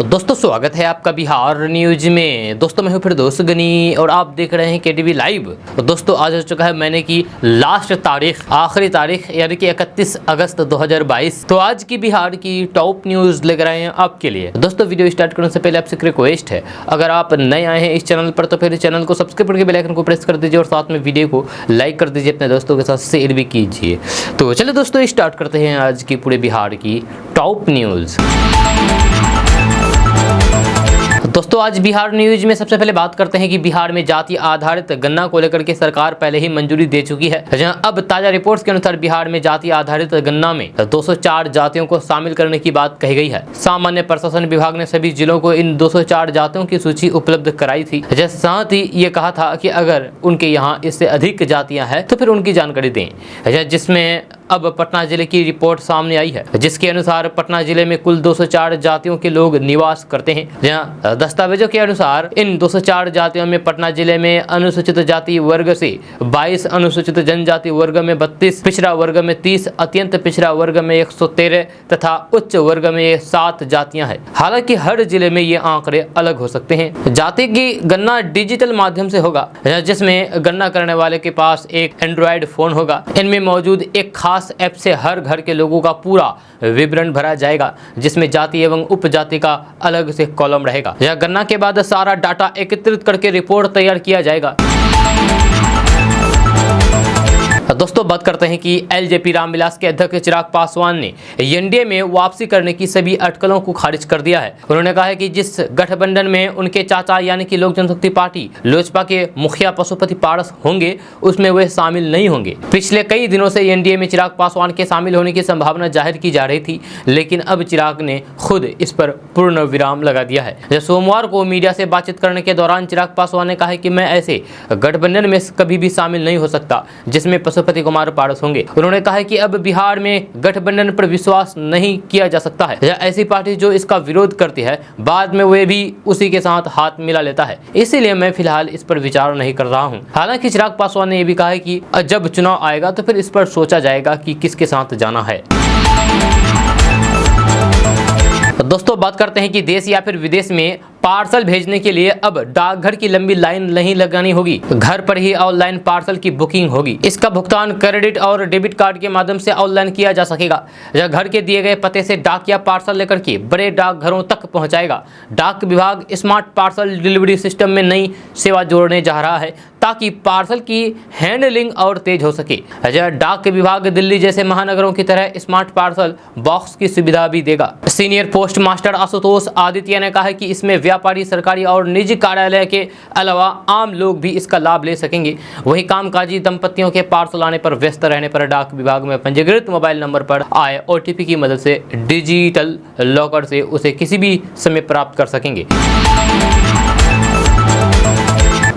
तो दोस्तों स्वागत है आपका बिहार न्यूज में। दोस्तों मैं हूं फिरदौस गनी और आप देख रहे हैं केटीवी लाइव। तो दोस्तों आज हो चुका है महीने की लास्ट तारीख, आखिरी तारीख यानी कि 31 अगस्त 2022। तो आज की बिहार की टॉप न्यूज लेकर आए हैं आपके लिए। दोस्तों वीडियो स्टार्ट करने से पहले आपसे एक रिक्वेस्ट है, अगर आप नए आए हैं इस चैनल पर तो फिर इस चैनल को सब्सक्राइब करके बेल आइकन को प्रेस कर दीजिए और साथ में वीडियो को लाइक कर दीजिए, अपने दोस्तों के साथ शेयर भी कीजिए। तो चलिए दोस्तों स्टार्ट करते हैं आज की पूरे बिहार की टॉप न्यूज। दोस्तों आज बिहार न्यूज में सबसे पहले बात करते हैं कि बिहार में जाति आधारित गन्ना को लेकर के सरकार पहले ही मंजूरी दे चुकी है। जहां अब ताजा रिपोर्ट्स के अनुसार बिहार में जाति आधारित गन्ना में 204 जातियों को शामिल करने की बात कही गई है। सामान्य प्रशासन विभाग ने सभी जिलों को इन 204 जातियों की सूची उपलब्ध कराई थी। साथ ही ये कहा था कि अगर उनके यहाँ इससे अधिक जातियां हैं तो फिर उनकी जानकारी दें, जिसमें अब पटना जिले की रिपोर्ट सामने आई है, जिसके अनुसार पटना जिले में कुल 204 जातियों के लोग निवास करते हैं। जहां दस्तावेजों के अनुसार इन 204 जातियों में पटना जिले में अनुसूचित जाति वर्ग से 22, अनुसूचित जनजाति वर्ग में 32, पिछड़ा वर्ग में 30, अत्यंत पिछड़ा वर्ग में 113 तथा उच्च वर्ग में 7 जातियां हैं। हालांकि हर जिले में ये आंकड़े अलग हो सकते हैं। जाति की गणना डिजिटल माध्यम से होगा, जिसमें गणना करने वाले के पास एक एंड्रॉयड फोन होगा। इनमें मौजूद एक खास ऐप से हर घर के लोगों का पूरा विवरण भरा जाएगा, जिसमें जाति एवं उपजाति का अलग से कॉलम रहेगा। यह गणना के बाद सारा डाटा एकत्रित करके रिपोर्ट तैयार किया जाएगा। दोस्तों बात करते हैं कि एलजेपी रामविलास के अध्यक्ष चिराग पासवान ने एनडीए में वापसी करने की सभी अटकलों को खारिज कर दिया है। उन्होंने कहा है कि जिस गठबंधन में उनके चाचा यानी कि लोक जनशक्ति पार्टी लोजपा के मुखिया पशुपति पारस होंगे, उसमें वे शामिल नहीं होंगे। पिछले कई दिनों से एनडीए में चिराग पासवान के शामिल होने की संभावना जाहिर की जा रही थी, लेकिन अब चिराग ने खुद इस पर पूर्ण विराम लगा दिया है। सोमवार को मीडिया से बातचीत करने के दौरान चिराग पासवान ने कहा कि मैं ऐसे गठबंधन में कभी भी शामिल नहीं हो सकता जिसमें पशुपति कुमार पारस होंगे। उन्होंने कहा कि अब बिहार में गठबंधन पर विश्वास नहीं किया जा सकता है। ऐसी पार्टी जो इसका विरोध करती है बाद में वे भी उसी के साथ हाथ मिला लेता है, इसीलिए मैं फिलहाल इस पर विचार नहीं कर रहा हूं। हालांकि चिराग पासवान ने यह भी कहा है कि जब चुनाव आएगा तो फिर इस पर सोचा जाएगा कि किसके साथ जाना है। दोस्तों बात करते हैं कि देश या फिर विदेश में पार्सल भेजने के लिए अब डाकघर की लंबी लाइन नहीं लगानी होगी। घर पर ही ऑनलाइन पार्सल की बुकिंग होगी। इसका भुगतान क्रेडिट और डेबिट कार्ड के माध्यम से ऑनलाइन किया जा सकेगा। यह घर के दिए गए पते से डाक या पार्सल लेकर के बड़े डाकघरों तक पहुंचाएगा। डाक विभाग स्मार्ट पार्सल डिलीवरी सिस्टम में नई सेवा जोड़ने जा रहा है ताकि पार्सल की हैंडलिंग और तेज हो सके। डाक विभाग दिल्ली जैसे महानगरों की तरह स्मार्ट पार्सल बॉक्स की सुविधा भी देगा। Senior post master Ashutosh Aditya ने कहा है कि इसमें व्यापारी, सरकारी और निजी कार्यालय के अलावा आम लोग भी इसका लाभ ले सकेंगे। वहीं कामकाजी दंपतियों के पार्सल आने पर व्यस्त रहने पर डाक विभाग में पंजीकृत मोबाइल नंबर पर आए ओटीपी की मदद से डिजिटल लॉकर से उसे किसी भी समय प्राप्त कर सकेंगे।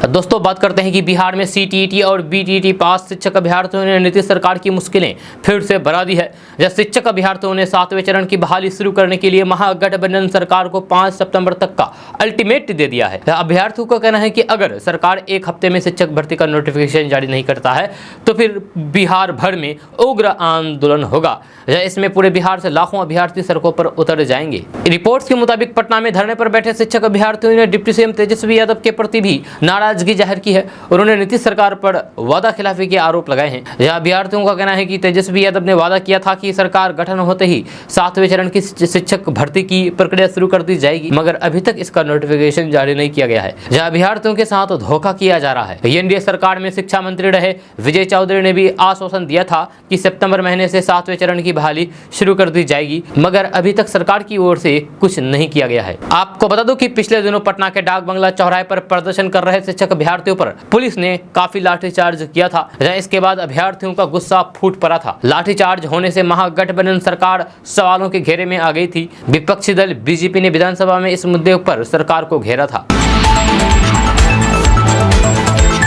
दोस्तों बात करते हैं कि बिहार में सीटीईटी और बीटीईटी पास शिक्षक अभ्यर्थियों ने नीतीश सरकार की मुश्किलें फिर से बढ़ा दी है। जब शिक्षक अभ्यर्थियों ने 7वें चरण की बहाली शुरू करने के लिए महागठबंधन सरकार को 5 सितंबर तक का अल्टीमेट दे दिया है। अभ्यर्थियों का कहना है कि अगर सरकार एक हफ्ते में शिक्षक भर्ती का नोटिफिकेशन जारी नहीं करता है तो फिर बिहार भर में उग्र आंदोलन होगा। इसमें पूरे बिहार से लाखों अभ्यर्थी सड़कों पर उतर जाएंगे। रिपोर्ट्स के मुताबिक पटना में धरने पर बैठे शिक्षक अभ्यर्थियों ने डिप्टी सीएम तेजस्वी यादव के प्रति भी नाराजगी जाहिर की है। उन्होंने नीतीश सरकार पर वादा खिलाफी के आरोप लगाए हैं। यह अभ्यर्थियों का कहना है कि तेजस्वी यादव ने वादा किया था कि सरकार गठन होते ही 7वें चरण की शिक्षक भर्ती की प्रक्रिया शुरू कर दी जाएगी, मगर अभी तक इसका नोटिफिकेशन जारी नहीं किया गया है। यह अभ्यर्थियों के साथ धोखा किया जा रहा है। एनडीए सरकार में शिक्षा मंत्री रहे विजय चौधरी ने भी आश्वासन दिया था कि सितंबर महीने से 7वें चरण की बहाली शुरू कर दी जाएगी, मगर अभी तक सरकार की ओर से कुछ नहीं किया गया है। आपको बता दूं कि पिछले दिनों पटना के डाक बंगला चौराहे पर प्रदर्शन कर रहे शिक्षक अभ्यर्थियों पर पुलिस ने काफी लाठीचार्ज किया था। इसके बाद अभ्यर्थियों का गुस्सा फूट पड़ा था। लाठीचार्ज होने से महागठबंधन सरकार सवालों के घेरे में आ गई थी। विपक्षी दल बीजेपी ने विधानसभा में इस मुद्दे पर सरकार को घेरा था।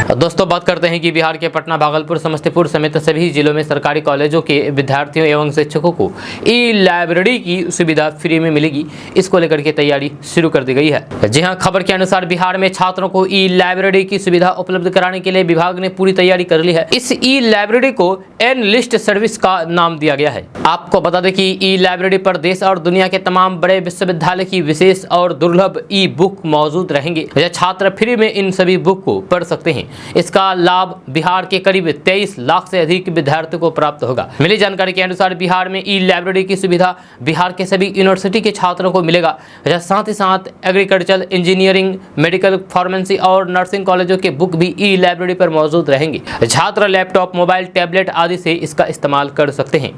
दोस्तों बात करते हैं कि बिहार के पटना, भागलपुर, समस्तीपुर समेत सभी जिलों में सरकारी कॉलेजों के विद्यार्थियों एवं शिक्षकों को ई लाइब्रेरी की सुविधा फ्री में मिलेगी। इसको लेकर के तैयारी शुरू कर दी गई है। जी हां, खबर के अनुसार बिहार में छात्रों को ई लाइब्रेरी की सुविधा उपलब्ध कराने के लिए विभाग ने पूरी तैयारी कर ली है। इस ई लाइब्रेरी को एन लिस्ट सर्विस का नाम दिया गया है। आपको बता दें कि ई लाइब्रेरी पर देश और दुनिया के तमाम बड़े विश्वविद्यालय की विशेष और दुर्लभ ई बुक मौजूद रहेंगे। यह छात्र फ्री में इन सभी बुक को पढ़ सकते हैं। इसका लाभ बिहार के करीब 23 लाख से अधिक विद्यार्थियों को प्राप्त होगा। मिली जानकारी के अनुसार बिहार में ई लाइब्रेरी की सुविधा बिहार के सभी यूनिवर्सिटी के छात्रों को मिलेगा। साथ ही साथ एग्रीकल्चर, इंजीनियरिंग, मेडिकल, फार्मेसी और नर्सिंग कॉलेजों के बुक भी ई लाइब्रेरी पर मौजूद रहेंगे। छात्र लैपटॉप, मोबाइल, टैबलेट आदि से इसका इस्तेमाल कर सकते हैं।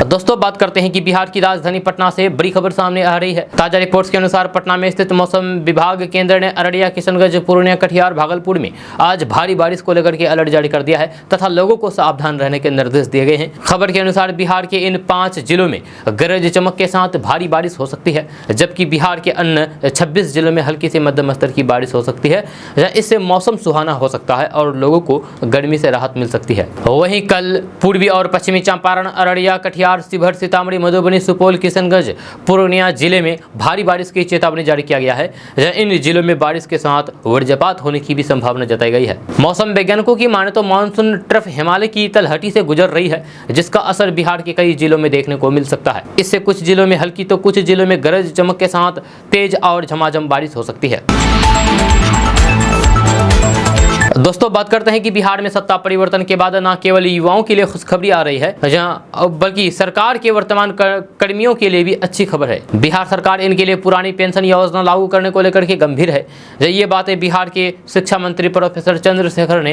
दोस्तों बात करते हैं कि बिहार की राजधानी पटना से बड़ी खबर सामने आ रही है। ताजा रिपोर्ट्स के अनुसार पटना में स्थित मौसम विभाग केंद्र ने अररिया, किशनगंज, पूर्णिया, कटिहार, भागलपुर में आज भारी बारिश को लेकर के अलर्ट जारी कर दिया है तथा लोगों को सावधान रहने के निर्देश दिए गए हैं। खबर के अनुसार बिहार के इन 5 जिलों में गरज चमक के साथ भारी बारिश हो सकती है, जबकि बिहार के अन्य 26 जिलों में हल्की से मध्यम स्तर की बारिश हो सकती है। इससे मौसम सुहाना हो सकता है और लोगों को गर्मी से राहत मिल सकती है। वहीं कल पूर्वी और पश्चिमी चंपारण, अररिया, कटिहार, शिवहर, सीतामढ़ी, मधुबनी, सुपौल, किशनगंज, पूर्णिया जिले में भारी बारिश की चेतावनी जारी किया गया है। इन जिलों में बारिश के साथ वज्रपात होने की भी संभावना जताई गई है। मौसम वैज्ञानिकों की माने तो मानसून ट्रफ हिमालय की तलहटी से गुजर रही है, जिसका असर बिहार के कई जिलों में देखने को मिल सकता है। इससे कुछ जिलों में हल्की तो कुछ जिलों में गरज चमक के साथ तेज और झमाझम बारिश हो सकती है। दोस्तों बात करते हैं कि बिहार में सत्ता परिवर्तन के बाद न केवल युवाओं के लिए खुशखबरी आ रही है, जहां बल्कि सरकार के वर्तमान कर्मियों के लिए भी अच्छी खबर है। बिहार सरकार इनके लिए पुरानी पेंशन योजना लागू करने को लेकर के गंभीर है। ये बातें बिहार के शिक्षा मंत्री प्रोफेसर चंद्रशेखर ने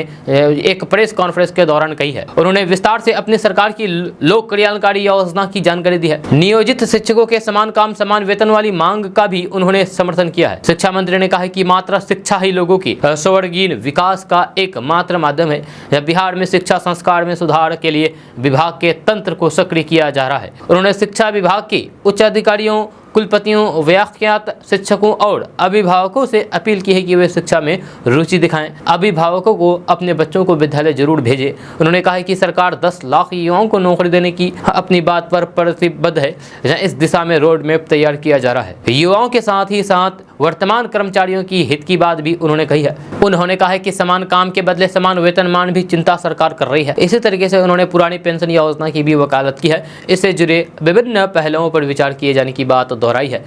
एक प्रेस कॉन्फ्रेंस के दौरान कही है। उन्होंने विस्तार से अपनी सरकार की लोक कल्याणकारी योजना की जानकारी दी है। नियोजित शिक्षकों के समान काम समान वेतन वाली मांग का भी उन्होंने समर्थन किया है। शिक्षा मंत्री ने कहा है कि मात्र शिक्षा ही लोगों की स्वर्गीय विकास का एकमात्र माध्यम है। जब बिहार में शिक्षा संस्कार में सुधार के लिए विभाग के तंत्र को सक्रिय किया जा रहा है। उन्होंने शिक्षा विभाग के उच्च अधिकारियों, कुलपतियों, व्याख्यात शिक्षकों और अभिभावकों से अपील की है कि वे शिक्षा में रुचि दिखाएं। अभिभावकों को अपने बच्चों को विद्यालय जरूर भेजें। उन्होंने कहा है कि सरकार 10 लाख युवाओं को नौकरी देने की अपनी बात पर प्रतिबद्ध है। इस दिशा में रोड मैप तैयार किया जा रहा है। युवाओं के साथ ही साथ वर्तमान कर्मचारियों की हित की बात भी उन्होंने कही है। उन्होंने कहा है कि समान काम के बदले समान वेतनमान भी चिंता सरकार कर रही है। इसी तरीके से उन्होंने पुरानी पेंशन योजना की भी वकालत की है। इससे जुड़े विभिन्न पहलुओं पर विचार किए जाने की बात दोहराई है।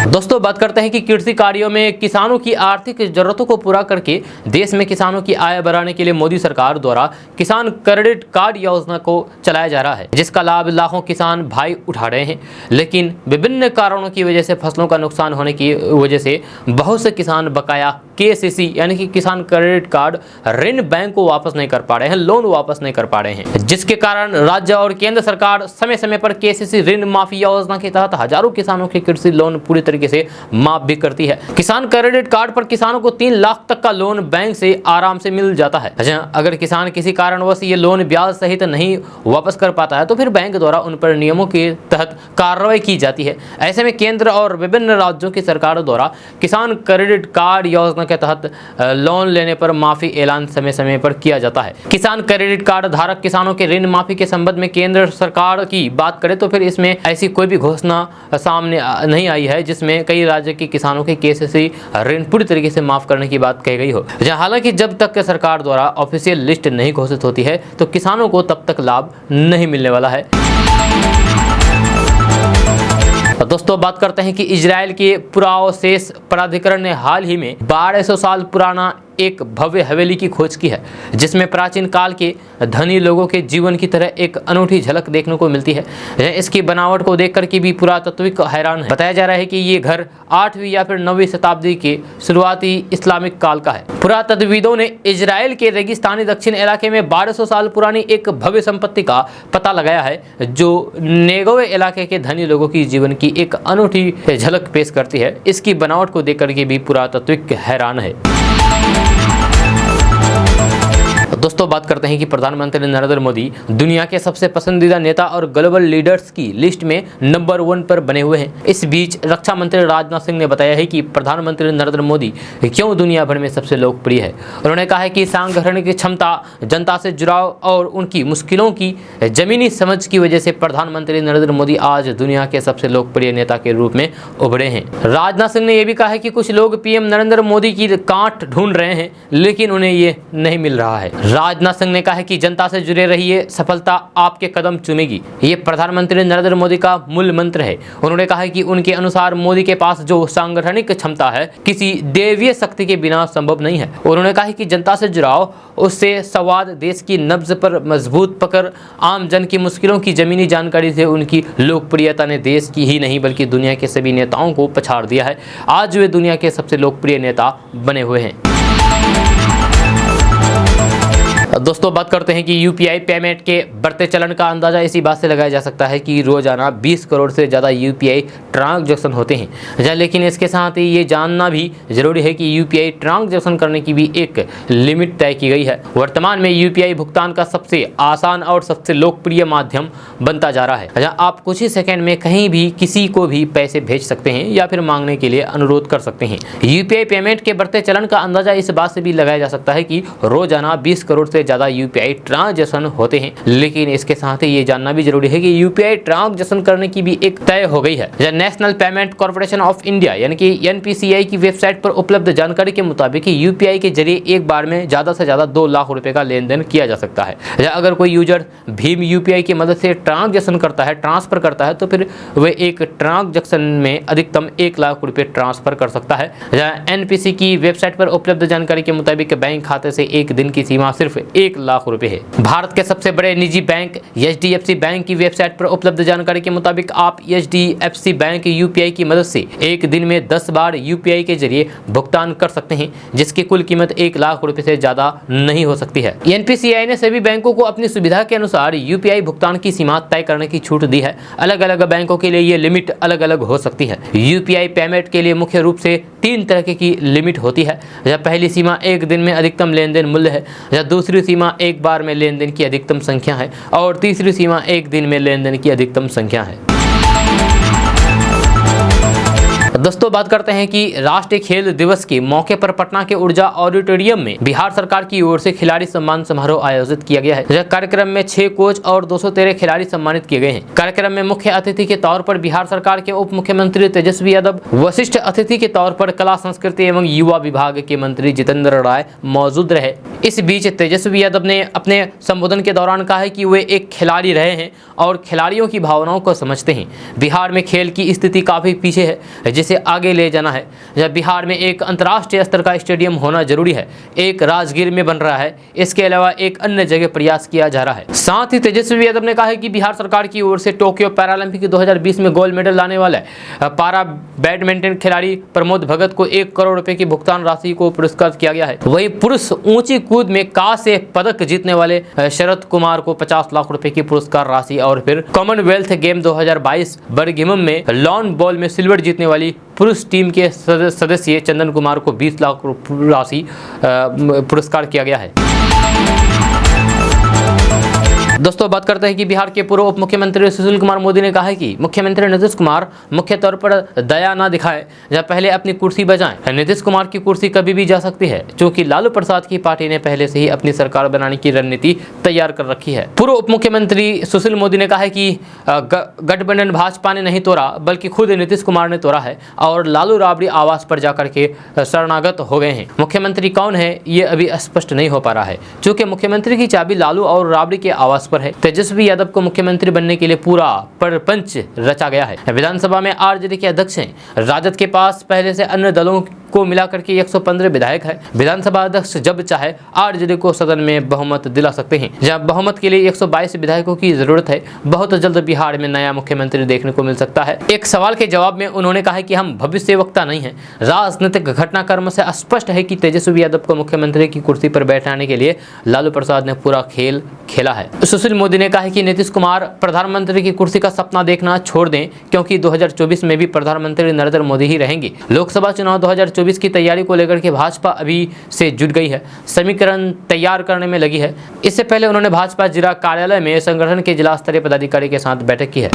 दोस्तों बात करते हैं कि कृषि कार्यों में किसानों की आर्थिक जरूरतों को पूरा करके देश में किसानों की आय बढ़ाने के लिए मोदी सरकार द्वारा किसान क्रेडिट कार्ड योजना को चलाया जा रहा है, जिसका लाभ लाखों किसान भाई उठा रहे हैं। लेकिन विभिन्न कारणों की वजह से फसलों का नुकसान होने की वजह से बहुत से किसान बकाया KCC यानी कि किसान क्रेडिट कार्ड ऋण बैंक को वापस नहीं कर पा रहे हैं, लोन वापस नहीं कर पा रहे हैं, जिसके कारण राज्य और केंद्र सरकार समय समय पर KCC ऋण माफी योजना के तहत हजारों किसानों के कृषि लोन पूरी तरीके से माफ भी करती है। किसान क्रेडिट कार्ड पर किसानों को 3 लाख तक का लोन बैंक से आराम से मिल जाता है। अगर किसान किसी कारणवश ये लोन ब्याज सहित नहीं वापस कर पाता है तो फिर बैंक द्वारा उन पर नियमों के तहत कार्रवाई की जाती है। ऐसे में केंद्र और विभिन्न राज्यों की सरकारों द्वारा किसान क्रेडिट कार्ड योजना के तहत लोन लेने पर माफी ऐलान समय समय पर किया जाता है। किसान क्रेडिट कार्ड धारक किसानों के ऋण माफी के संबंध में केंद्र सरकार की बात करें तो फिर इसमें ऐसी कोई भी घोषणा सामने नहीं आई है जिसमें कई राज्य के किसानों के KCC ऋण पूरी तरीके से माफ करने की बात कही गई हो। हालांकि जब तक सरकार द्वारा ऑफिशियल लिस्ट नहीं घोषित होती है तो किसानों को तब तक लाभ नहीं मिलने वाला है। दोस्तों बात करते हैं कि इजराइल के पुरावशेष प्राधिकरण ने हाल ही में 1200 साल पुराना एक भव्य हवेली की खोज की है, जिसमें प्राचीन काल के धनी लोगों के जीवन की तरह एक अनूठी झलक देखने को मिलती है। इसकी बनावट को देखकर के भी पुरातत्विक हैरान है। बताया जा रहा है कि ये घर 8वीं या फिर 9वीं शताब्दी के शुरुआती इस्लामिक काल का है। पुरातत्वविदों ने इजराइल के रेगिस्तानी दक्षिण इलाके में 1200 साल पुरानी एक भव्य संपत्ति का पता लगाया है, जो नेगोवे इलाके के धनी लोगों की जीवन की एक अनूठी झलक पेश करती है। इसकी बनावट को देख करके भी पुरातत्विक हैरान है। दोस्तों बात करते हैं कि प्रधानमंत्री नरेंद्र मोदी दुनिया के सबसे पसंदीदा नेता और ग्लोबल लीडर्स की लिस्ट में नंबर 1 पर बने हुए हैं। इस बीच रक्षा मंत्री राजनाथ सिंह ने बताया है कि प्रधानमंत्री नरेंद्र मोदी क्यों दुनिया भर में सबसे लोकप्रिय है। उन्होंने कहा है कि सांगठनिक क्षमता, जनता से जुड़ाव और उनकी मुश्किलों की जमीनी समझ की वजह से प्रधानमंत्री नरेंद्र मोदी आज दुनिया के सबसे लोकप्रिय नेता के रूप में उभरे हैं। राजनाथ सिंह ने यह भी कहा है कि कुछ लोग पीएम नरेंद्र मोदी की गांठ ढूंढ रहे हैं, लेकिन उन्हें ये नहीं मिल रहा है। राजनाथ सिंह ने कहा है कि जनता से जुड़े रहिए, सफलता आपके कदम चूमेगी। ये प्रधानमंत्री नरेंद्र मोदी का मूल मंत्र है। उन्होंने कहा है कि उनके अनुसार मोदी के पास जो सांगठनिक क्षमता है किसी दैवीय शक्ति के बिना संभव नहीं है। उन्होंने कहा है कि जनता से जुड़ाव, उससे संवाद, देश की नब्ज पर मजबूत पकड़, आम जन की मुश्किलों की जमीनी जानकारी से उनकी लोकप्रियता ने देश की ही नहीं बल्कि दुनिया के सभी नेताओं को पछाड़ दिया है। आज वे दुनिया के सबसे लोकप्रिय नेता बने हुए हैं। दोस्तों बात करते हैं कि यूपीआई पेमेंट के बढ़ते चलन का अंदाजा इसी बात से लगाया जा सकता है कि रोजाना 20 करोड़ से ज़्यादा यूपीआई ट्रांजैक्शन होते हैं। लेकिन इसके साथ ही ये जानना भी जरूरी है कि यूपीआई ट्रांजैक्शन करने की भी एक लिमिट तय की गई है। वर्तमान में यूपीआई भुगतान का सबसे आसान और सबसे लोकप्रिय माध्यम बनता जा रहा है, जहाँ आप कुछ ही सेकेंड में कहीं भी किसी को भी पैसे भेज सकते हैं या फिर मांगने के लिए अनुरोध कर सकते हैं। यूपीआई पेमेंट के बढ़ते चलन का अंदाजा इस बात से भी लगाया जा सकता है कि रोजाना 20 करोड़ से ज़्यादा यूपीआई ट्रांजैक्शन होते हैं। लेकिन इसके साथ ही ये जानना भी जरूरी है कि यूपीआई ट्रांजैक्शन करने की भी एक तय हो गई है। National payment corporation of India यानी कि एनपीसीआई की वेबसाइट पर उपलब्ध जानकारी के मुताबिक यूपीआई के जरिए एक बार में ज़्यादा से ज़्यादा 2 लाख रुपए का लेन देन किया जा सकता है। अगर कोई यूजर भीम यूपीआई की मदद से ट्रांजैक्शन करता है, ट्रांसफर करता है, तो फिर वह एक ट्रांजैक्शन में अधिकतम 1 लाख रुपए ट्रांसफर कर सकता है। एनपीसी की वेबसाइट पर उपलब्ध जानकारी के मुताबिक बैंक खाते से एक दिन की सीमा सिर्फ 1 लाख रुपए है। भारत के सबसे बड़े निजी बैंक एचडीएफसी बैंक की वेबसाइट पर उपलब्ध जानकारी के मुताबिक आप एचडीएफसी बैंक यूपीआई की मदद से एक दिन में 10 बार यूपीआई के जरिए भुगतान कर सकते हैं, जिसकी कुल कीमत 1 लाख रुपए से ज्यादा नहीं हो सकती है। एनपीसीआई ने सभी बैंकों को अपनी सुविधा के अनुसार यूपीआई भुगतान की सीमा तय करने की छूट दी है। अलग अलग बैंकों के लिए ये लिमिट अलग अलग हो सकती है। यूपीआई पेमेंट के लिए मुख्य रूप से 3 तरह की लिमिट होती है। पहली सीमा एक दिन में अधिकतम लेन देन मूल्य है। दूसरी सीमा एक बार में लेन देन की अधिकतम संख्या है और तीसरी सीमा एक दिन में लेन देन की अधिकतम संख्या है। दोस्तों बात करते हैं कि राष्ट्रीय खेल दिवस के मौके पर पटना के ऊर्जा ऑडिटोरियम में बिहार सरकार की ओर से खिलाड़ी सम्मान समारोह आयोजित किया गया है। कार्यक्रम में 6 कोच और 213 खिलाड़ी सम्मानित किए गए हैं। कार्यक्रम में मुख्य अतिथि के तौर पर बिहार सरकार के उप मुख्यमंत्री तेजस्वी यादव, वरिष्ठ अतिथि के तौर पर कला, संस्कृति एवं युवा विभाग के मंत्री जितेंद्र राय मौजूद रहे। इस बीच तेजस्वी यादव ने अपने संबोधन के दौरान कहा है कि वे एक खिलाड़ी रहे हैं और खिलाड़ियों की भावनाओं को समझते हैं। बिहार में खेल की स्थिति काफी पीछे है, जिसे आगे ले जाना है। जब बिहार में एक अंतर्राष्ट्रीय स्तर का स्टेडियम होना जरूरी है, एक राजगीर में बन रहा है, इसके अलावा एक अन्य जगह प्रयास किया जा रहा है। साथ ही तेजस्वी यादव ने कहा है कि बिहार सरकार की ओर से टोक्यो पैरालंपिक 2020 में गोल्ड मेडल लाने वाले पारा बैडमिंटन खिलाड़ी प्रमोद भगत को 1 करोड़ रुपए की भुगतान राशि को पुरस्कृत किया गया है। वही पुरुष ऊंची कूद में कांस्य पदक जीतने वाले शरद कुमार को 50 लाख रुपए की पुरस्कार राशि और फिर कॉमनवेल्थ गेम 2022 बर्मिंघम में लॉन बॉल में सिल्वर जीतने वाली पुरुष टीम के सदस्य चंदन कुमार को 20 लाख राशि पुरस्कार किया गया है। दोस्तों बात करते हैं कि बिहार के पूर्व उप मुख्यमंत्री सुशील कुमार मोदी ने कहा है कि मुख्यमंत्री नीतीश कुमार मुख्य तौर पर दया न दिखाए, जब पहले अपनी कुर्सी बजाएं। नीतीश कुमार की कुर्सी कभी भी जा सकती है, क्योंकि लालू प्रसाद की पार्टी ने पहले से ही अपनी सरकार बनाने की रणनीति तैयार कर रखी है। पूर्व उप मुख्यमंत्री सुशील मोदी ने कहा है कि गठबंधन भाजपा ने नहीं तोड़ा, बल्कि खुद नीतीश कुमार ने तोड़ा है और लालू राबड़ी आवास पर जाकर के शरणागत हो गए हैं। मुख्यमंत्री कौन है ये अभी स्पष्ट नहीं हो पा रहा है, क्योंकि मुख्यमंत्री की चाबी लालू और राबड़ी के आवास पर है। तेजस्वी यादव को मुख्यमंत्री बनने के लिए पूरा प्रपंच रचा गया है। विधानसभा में आरजेडी के अध्यक्ष हैं। राजद के पास पहले से अन्य दलों को मिलाकर के 115 विधायक है। विधानसभा अध्यक्ष जब चाहे आरजेडी को सदन में बहुमत दिला सकते हैं। जहां बहुमत के लिए 122 विधायकों की जरूरत है। बहुत जल्द बिहार में नया मुख्यमंत्री देखने को मिल सकता है। एक सवाल के जवाब में उन्होंने कहा कि हम भविष्यवक्ता नहीं है। राजनीतिक घटनाक्रम से स्पष्ट है कि तेजस्वी यादव को मुख्यमंत्री की कुर्सी पर बैठाने के लिए लालू प्रसाद ने पूरा खेल खेला है। सुशील मोदी ने कहा कि नीतीश कुमार प्रधानमंत्री की कुर्सी का सपना देखना छोड़ दें, क्योंकि 2024 में भी प्रधानमंत्री नरेंद्र मोदी ही रहेंगे। लोकसभा चुनाव 2024 2024 की तैयारी को लेकर के भाजपा अभी से जुट गई है, समीकरण तैयार करने में लगी है। इससे पहले उन्होंने भाजपा जिला कार्यालय में संगठन के जिला स्तरीय पदाधिकारी के साथ बैठक की है।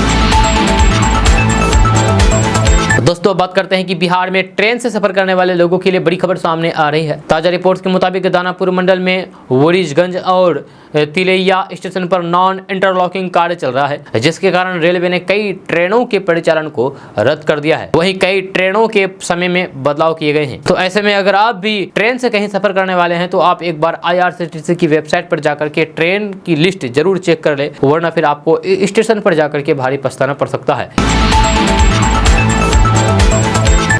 दोस्तों बात करते हैं कि बिहार में ट्रेन से सफर करने वाले लोगों के लिए बड़ी खबर सामने आ रही है। ताजा रिपोर्ट्स के मुताबिक दानापुर मंडल में वोरिजगंज और तिलैया स्टेशन पर नॉन इंटरलॉकिंग कार्य चल रहा है, जिसके कारण रेलवे ने कई ट्रेनों के परिचालन को रद्द कर दिया है। वहीं कई ट्रेनों के समय में बदलाव किए गए हैं। तो ऐसे में अगर आप भी ट्रेन से कहीं सफर करने वाले हैं तो आप एक बार IRCTC की वेबसाइट पर जाकर के ट्रेन की लिस्ट जरूर चेक कर ले, वरना फिर आपको स्टेशन पर जाकर के भारी पछताना पड़ सकता है।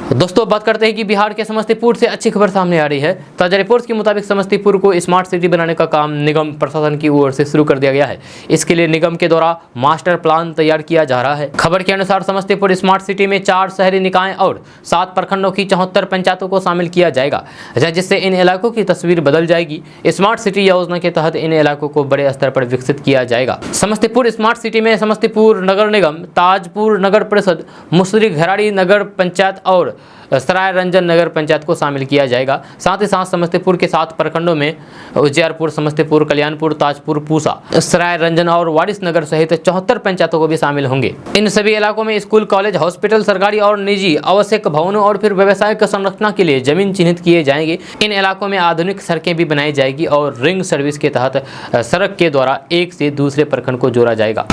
दोस्तों बात करते हैं कि बिहार के समस्तीपुर से अच्छी खबर सामने आ रही है। ताजा रिपोर्ट्स के मुताबिक समस्तीपुर को स्मार्ट सिटी बनाने का काम निगम प्रशासन की ओर से शुरू कर दिया गया है। इसके लिए निगम के द्वारा मास्टर प्लान तैयार किया जा रहा है। खबर के अनुसार समस्तीपुर स्मार्ट सिटी में 4 शहरी निकाय और 7 प्रखंडों की 74 पंचायतों को शामिल किया जाएगा, जिससे इन इलाकों की तस्वीर बदल जाएगी। स्मार्ट सिटी योजना के तहत इन इलाकों को बड़े स्तर पर विकसित किया जाएगा। समस्तीपुर स्मार्ट सिटी में समस्तीपुर नगर निगम, ताजपुर नगर परिषद, मुसरी घराड़ी नगर पंचायत और सराय रंजन नगर पंचायत को शामिल किया जाएगा। साथ ही साथ समस्तीपुर के 7 प्रखंडों में उजियारपुर, समस्तीपुर, कल्याणपुर, ताजपुर, पूसा, सराय रंजन और वारिस नगर सहित 74 पंचायतों को भी शामिल होंगे। इन सभी इलाकों में स्कूल, कॉलेज, हॉस्पिटल, सरकारी और निजी आवश्यक भवनों और फिर व्यावसायिक संरचना के लिए जमीन चिन्हित किए जाएंगे। इन इलाकों में आधुनिक सड़कें भी बनाई जाएगी और रिंग सर्विस के तहत सड़क के द्वारा एक से दूसरे प्रखंड को जोड़ा जाएगा।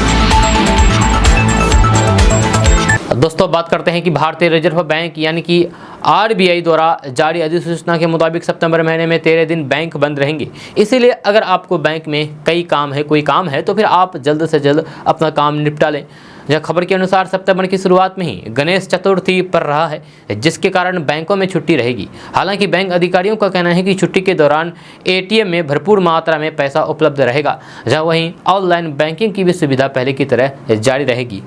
दोस्तों बात करते हैं कि भारतीय रिजर्व बैंक यानी कि RBI द्वारा जारी अधिसूचना के मुताबिक सितंबर महीने में 13 दिन बैंक बंद रहेंगे। इसीलिए अगर आपको बैंक में कोई काम है तो फिर आप जल्द से जल्द अपना काम निपटा लें। यह खबर के अनुसार सितंबर की शुरुआत में ही गणेश चतुर्थी पर रहा है, जिसके कारण बैंकों में छुट्टी रहेगी। हालांकि बैंक अधिकारियों का कहना है कि छुट्टी के दौरान ATM में भरपूर मात्रा में पैसा उपलब्ध रहेगा, जहां वहीं ऑनलाइन बैंकिंग की भी सुविधा पहले की तरह जारी रहेगी।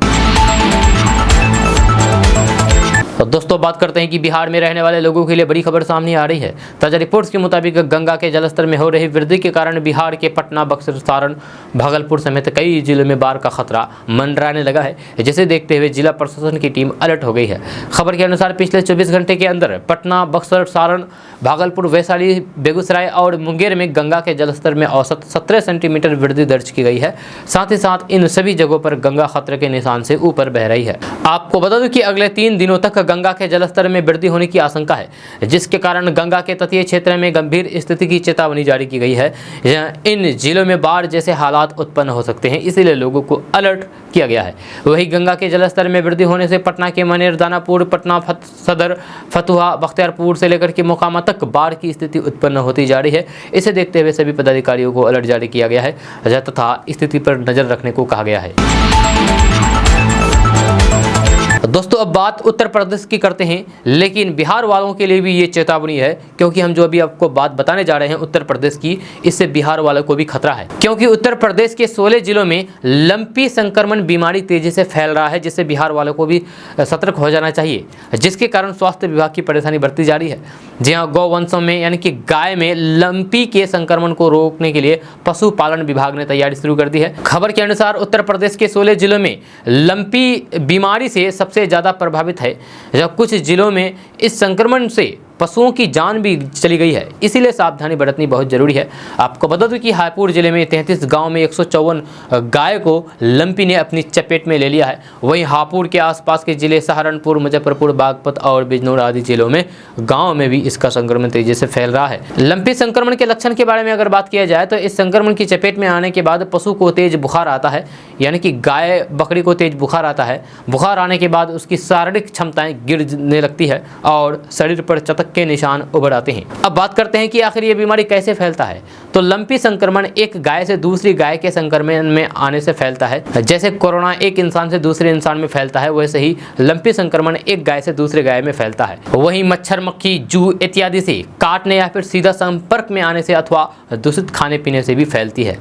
तो दोस्तों बात करते हैं कि बिहार में रहने वाले लोगों के लिए बड़ी खबर सामने आ रही है। ताजा रिपोर्ट्स के मुताबिक गंगा के जलस्तर में हो रही वृद्धि के कारण बिहार के पटना, बक्सर, सारण, भागलपुर समेत कई जिलों में बाढ़ का खतरा मंडराने लगा है, जिसे देखते हुए जिला प्रशासन की टीम अलर्ट हो गई है। खबर के अनुसार पिछले 24 घंटे के अंदर पटना, बक्सर, सारण, भागलपुर, वैशाली, बेगूसराय और मुंगेर में गंगा के जलस्तर में औसत 17 सेंटीमीटर वृद्धि दर्ज की गई है। साथ ही साथ इन सभी जगहों पर गंगा खतरे के निशान से ऊपर बह रही है। आपको बता दूं कि अगले 3 दिनों तक गंगा के जलस्तर में वृद्धि होने की आशंका है, जिसके कारण गंगा के तटीय क्षेत्र में गंभीर स्थिति की चेतावनी जारी की गई है। इन जिलों में बाढ़ जैसे हालात उत्पन्न हो सकते हैं, इसीलिए लोगों को अलर्ट किया गया है। वही गंगा के जलस्तर में वृद्धि होने से पटना के मनेर, दानापुर, पटना सदर, फतुहा, बख्तियारपुर से लेकर के मोकामा तक बाढ़ की स्थिति उत्पन्न होती जा रही है। इसे देखते हुए सभी पदाधिकारियों को अलर्ट जारी किया गया है तथा स्थिति पर नजर रखने को कहा गया है। दोस्तों अब बात उत्तर प्रदेश की करते हैं, लेकिन बिहार वालों के लिए भी ये चेतावनी है, क्योंकि हम जो अभी आपको बात बताने जा रहे हैं उत्तर प्रदेश की, इससे बिहार वालों को भी खतरा है। क्योंकि उत्तर प्रदेश के 16 जिलों में लंपी संक्रमण बीमारी तेजी से फैल रहा है, जिससे बिहार वालों को भी सतर्क हो जाना चाहिए, जिसके कारण स्वास्थ्य विभाग की परेशानी बढ़ती जा रही है। जी हाँ, गौवंशों में यानी कि गाय में लंपी के संक्रमण को रोकने के लिए पशुपालन विभाग ने तैयारी शुरू कर दी है। खबर के अनुसार उत्तर प्रदेश के 16 जिलों में लंपी बीमारी से सबसे ज़्यादा प्रभावित है, जब कुछ जिलों में इस संक्रमण से पशुओं की जान भी चली गई है। इसीलिए सावधानी बरतनी बहुत जरूरी है। आपको बता दूं कि हापुड़ जिले में 33 गांव में 154 गाय को लंपी ने अपनी चपेट में ले लिया है। वहीं हापुड़ के आसपास के जिले सहारनपुर, मुजफ्फरपुर, बागपत और बिजनौर आदि जिलों में गाँव में भी इसका संक्रमण तेजी से फैल रहा है। लंपी संक्रमण के लक्षण के बारे में अगर बात किया जाए तो इस संक्रमण की चपेट में आने के बाद पशु को तेज बुखार आता है, यानी कि गाय बकरी को तेज बुखार आता है। बुखार आने के बाद उसकी शारीरिक क्षमताएं गिरने लगती है और शरीर पर चटक के निशान उभर आते हैं। अब बात करते हैं कि आखिर ये बीमारी कैसे फैलता है। तो लंपी संक्रमण एक गाय से दूसरी गाय के संक्रमण में आने से फैलता है। जैसे कोरोना एक इंसान से दूसरे इंसान में फैलता है, वैसे ही लंपी संक्रमण एक गाय से दूसरे गाय में फैलता है। वहीं मच्छर, मक्खी, जू इत्यादि से काटने या फिर सीधा संपर्क में आने से अथवा दूषित खाने पीने से भी फैलती है।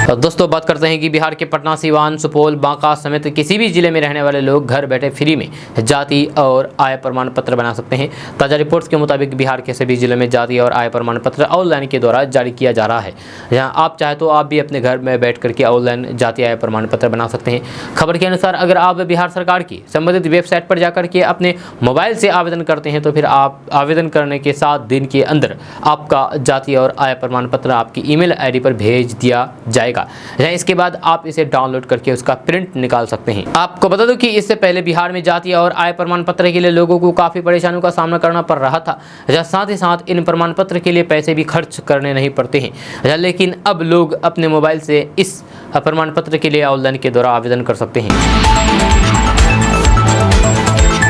दोस्तों बात करते हैं कि बिहार के पटना, सिवान, सुपौल, बांका समेत किसी भी जिले में रहने वाले लोग घर बैठे फ्री में जाति और आय प्रमाण पत्र बना सकते हैं। ताज़ा रिपोर्ट्स के मुताबिक बिहार के सभी जिलों में जाति और आय प्रमाण पत्र ऑनलाइन के द्वारा जारी किया जा रहा है। जहां आप चाहे तो आप भी अपने घर में बैठ करके ऑनलाइन जाति आय प्रमाण पत्र बना सकते हैं। खबर के अनुसार अगर आप बिहार सरकार की संबंधित वेबसाइट पर जाकर के अपने मोबाइल से आवेदन करते हैं तो फिर आप आवेदन करने के 7 दिन के अंदर आपका जाति और आय प्रमाण पत्र आपकी ईमेल आईडी पर भेज दिया जाएगा। इसके बाद आप इसे डाउनलोड करके उसका प्रिंट निकाल सकते हैं। आपको बता दूं कि इससे पहले बिहार में जाति और आय प्रमाण पत्र के लिए लोगों को काफी परेशानियों का सामना करना पड़ रहा था। साथ ही साथ इन प्रमाण पत्र के लिए पैसे भी खर्च करने नहीं पड़ते हैं। लेकिन अब लोग अपने मोबाइल से इस प्रमाण पत्र के लिए ऑनलाइन के द्वारा आवेदन कर सकते हैं।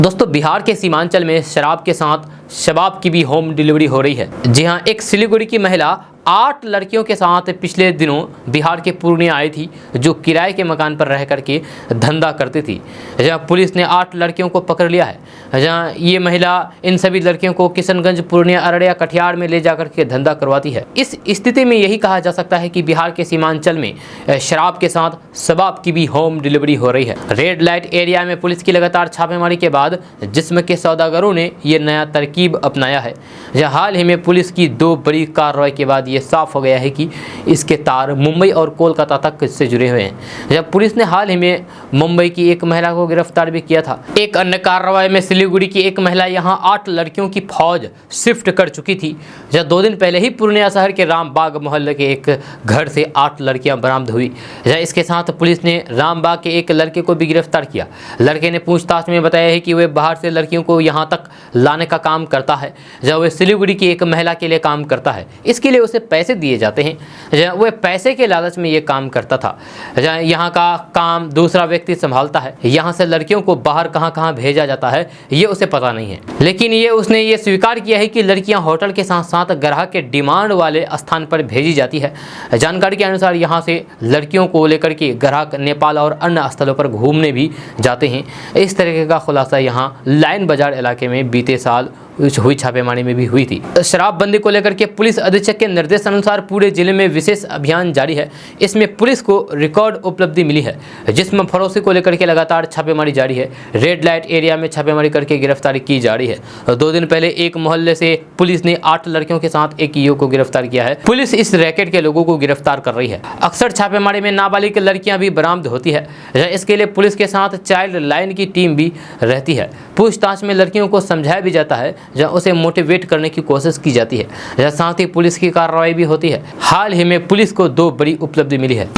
दोस्तों बिहार के सीमांचल में शराब के साथ शबाब की भी होम डिलीवरी हो रही है। जी हाँ, एक सिलीगुड़ी की महिला 8 लड़कियों के साथ पिछले दिनों बिहार के पूर्णिया आई थी, जो किराए के मकान पर रह करके धंधा करती थी। जहां पुलिस ने 8 लड़कियों को पकड़ लिया है। जहां ये महिला इन सभी लड़कियों को किशनगंज, पूर्णिया, अररिया, कटिहार में ले जाकर के धंधा करवाती है। इस स्थिति में यही कहा जा सकता है कि बिहार के सीमांचल में शराब के साथ शबाब की भी होम डिलीवरी हो रही है। रेड लाइट एरिया में पुलिस की लगातार छापेमारी के बाद जिस्म के सौदागरों ने ये नया तरकीब अपनाया है। जहाँ हाल ही में पुलिस की 2 बड़ी कार्रवाई के बाद ये साफ हो गया है कि इसके तार मुंबई और कोलकाता तक से जुड़े हुए हैं। जब पुलिस ने हाल ही में मुंबई की एक महिला को गिरफ्तार भी किया था। एक अन्य कार्रवाई में सिलीगुड़ी की एक महिला यहां 8 लड़कियों की फौज शिफ्ट कर चुकी थी। जब 2 दिन पहले ही पूर्णिया शहर के रामबाग मोहल्ले के एक घर से 8 लड़कियां बरामद हुई। इसके साथ पुलिस ने रामबाग के एक लड़के को भी गिरफ्तार किया। लड़के ने पूछताछ में बताया है कि वह बाहर से लड़कियों को यहां तक लाने का काम करता है। जब वह सिलीगुड़ी की एक महिला के लिए काम करता है, इसके लिए उसे पैसे दिए जाते हैं। वह पैसे के लालच में ये काम करता था। यहाँ का काम दूसरा व्यक्ति संभालता है। यहाँ से लड़कियों को बाहर कहाँ भेजा जाता है ये उसे पता नहीं है। लेकिन उसने ये स्वीकार किया है कि लड़कियां होटल के साथ साथ ग्राहक के डिमांड वाले स्थान पर भेजी जाती है। जानकारी के अनुसार यहाँ से लड़कियों को लेकर के ग्राहक नेपाल और अन्य स्थलों पर घूमने भी जाते हैं। इस तरीके का खुलासा यहाँ लाइन बाजार इलाके में बीते साल हुई छापेमारी में भी हुई थी। शराबबंदी को लेकर के पुलिस अधीक्षक के निर्देश अनुसार पूरे जिले में विशेष अभियान जारी है। इसमें पुलिस को रिकॉर्ड उपलब्धि मिली है, जिसमें फरोशी को लेकर के लगातार छापेमारी जारी है। रेड लाइट एरिया में छापेमारी करके गिरफ्तारी की जा रही है। 2 दिन पहले एक मोहल्ले से पुलिस ने 8 लड़कियों के साथ एक युवक को गिरफ्तार किया है। पुलिस इस रैकेट के लोगों को गिरफ्तार कर रही है। अक्सर छापेमारी में नाबालिग लड़कियां भी बरामद होती है। इसके लिए पुलिस के साथ चाइल्ड लाइन की टीम भी रहती है। पूछताछ में लड़कियों को समझाया भी जाता है, जहाँ उसे मोटिवेट करने की कोशिश की जाती है। साथ ही पुलिस की कार्रवाई भी होती है। हाल ही में पुलिस को 2 बड़ी उपलब्धि मिली है।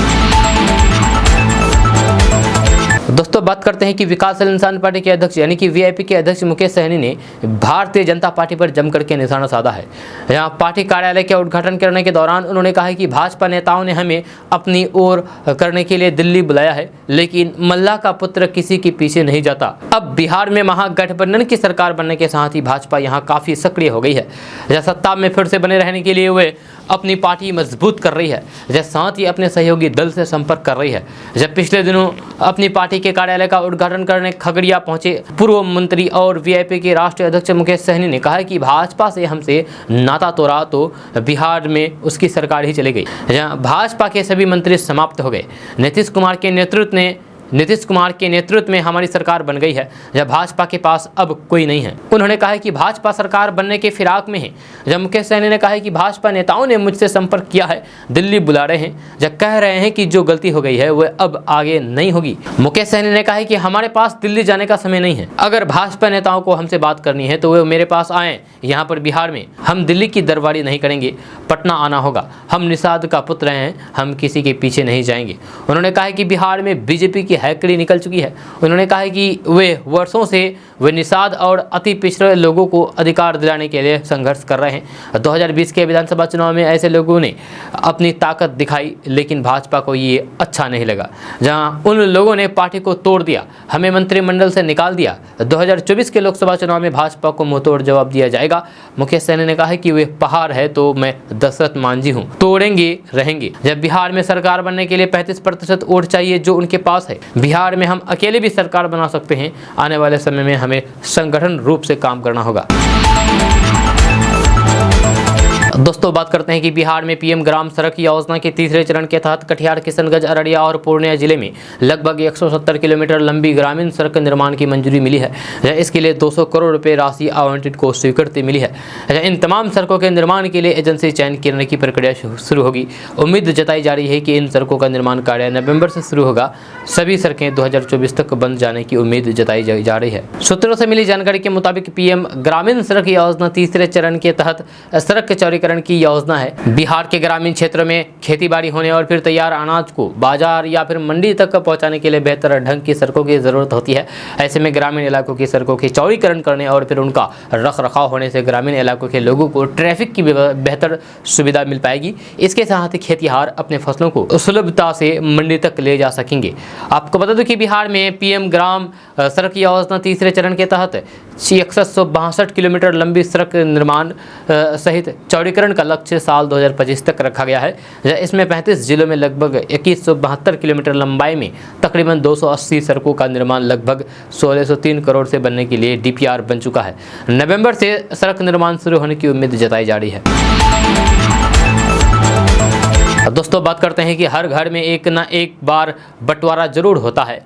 दोस्तों बात करते हैं कि विकासशील इंसान पार्टी के अध्यक्ष यानी कि वीआईपी के अध्यक्ष मुकेश सहनी ने भारतीय जनता पार्टी पर जमकर के निशाना साधा है। यहाँ पार्टी कार्यालय का उद्घाटन करने के दौरान उन्होंने कहा कि भाजपा नेताओं ने हमें अपनी ओर करने के लिए दिल्ली बुलाया है, लेकिन मल्लाह का पुत्र किसी के पीछे नहीं जाता। अब बिहार में महागठबंधन की सरकार बनने के साथ ही भाजपा यहाँ काफी सक्रिय हो गई है। सत्ता में फिर से बने रहने के लिए वे अपनी पार्टी मजबूत कर रही है। साथ ही अपने सहयोगी दल से संपर्क कर रही है। जब पिछले दिनों अपनी पार्टी के कार्यालय का उद्घाटन करने खगड़िया पहुंचे पूर्व मंत्री और वीआईपी के राष्ट्रीय अध्यक्ष मुकेश सहनी ने कहा कि भाजपा से हमसे नाता तोड़ा तो बिहार में उसकी सरकार ही चली गई। जहां भाजपा के सभी मंत्री समाप्त हो गए। नीतीश कुमार के नेतृत्व में हमारी सरकार बन गई है, जब भाजपा के पास अब कोई नहीं है। उन्होंने कहा कि भाजपा सरकार बनने के फिराक में है। जब मुकेश सहनी ने कहा कि भाजपा नेताओं ने मुझसे संपर्क किया है, दिल्ली बुला रहे हैं, जब कह रहे हैं कि जो गलती हो गई है वह अब आगे नहीं होगी। मुकेश सहनी ने कहा कि हमारे पास दिल्ली जाने का समय नहीं है। अगर भाजपा नेताओं को हमसे बात करनी है तो वे मेरे पास आए। यहाँ पर बिहार में हम दिल्ली की दरबारी नहीं करेंगे, पटना आना होगा। हम निषाद का पुत्र हैं, हम किसी के पीछे नहीं जाएंगे। उन्होंने कहा कि बिहार में बीजेपी की हैकड़ी निकल चुकी है। उन्होंने कहा कि वे वर्षों से वे निषाद और अति पिछड़े लोगों को अधिकार दिलाने के लिए संघर्ष कर रहे हैं। 2020 के विधानसभा चुनाव में ऐसे लोगों ने अपनी ताकत दिखाई, लेकिन भाजपा को ये अच्छा नहीं लगा। जहां उन लोगों ने पार्टी को तोड़ दिया, हमें मंत्रिमंडल से निकाल दिया। 2024 के लोकसभा चुनाव में भाजपा को मुंहतोड़ जवाब दिया जाएगा। मुकेश सहनी ने कहा कि वे पहाड़ है तो मैं दशरथ मांझी हूँ, तोड़ेंगे रहेंगे। जब बिहार में सरकार बनने के लिए 35% वोट चाहिए जो उनके पास है। बिहार में हम अकेले भी सरकार बना सकते हैं। आने वाले समय में हमें संगठन रूप से काम करना होगा। दोस्तों बात करते हैं कि बिहार में पीएम ग्राम सड़क योजना के तीसरे चरण के तहत कटिहार, किशनगंज, अररिया और पूर्णिया जिले में लगभग 170 किलोमीटर लंबी ग्रामीण सड़क निर्माण की मंजूरी मिली है। इसके लिए 200 करोड़ रुपए राशि आवंटित को स्वीकृति मिली है। इन तमाम सड़कों के निर्माण के लिए एजेंसी चयन करने की प्रक्रिया शुरू होगी। उम्मीद जताई जा रही है कि इन सड़कों का निर्माण कार्य नवंबर से शुरू होगा। सभी सड़कें 2024 तक बन जाने की उम्मीद जताई जा रही है। सूत्रों से मिली जानकारी के मुताबिक पीएम ग्रामीण सड़क योजना तीसरे चरण के तहत सड़क चौड़ीकरण की योजना है। बिहार के ग्रामीण क्षेत्रों में खेतीबाड़ी होने और फिर तैयार अनाज को बाजार या फिर मंडी तक पहुंचाने के लिए बेहतर ढंग की सड़कों की जरूरत होती है। ऐसे में ग्रामीण इलाकों की सड़कों की चौड़ीकरण करने और फिर उनका रख रखाव होने से ग्रामीण इलाकों के लोगों को ट्रैफिक की बेहतर सुविधा मिल पाएगी। इसके साथ ही खेतीहर अपने फसलों को सुलभता से मंडी तक ले जा सकेंगे। आपको बता दूं कि बिहार में पीएम ग्राम सड़क योजना तीसरे चरण के तहत 162 किलोमीटर लंबी सड़क निर्माण सहित चौड़ीकरण का लक्ष्य साल 2025 तक रखा गया है। इसमें 35 जिलों में लगभग 2172 किलोमीटर लंबाई में तकरीबन 280 सड़कों का निर्माण लगभग 1603 करोड़ से बनने के लिए डीपीआर बन चुका है। नवंबर से सड़क निर्माण शुरू होने की उम्मीद जताई जा रही है। दोस्तों बात करते हैं कि हर घर में एक न एक बार बंटवारा जरूर होता है।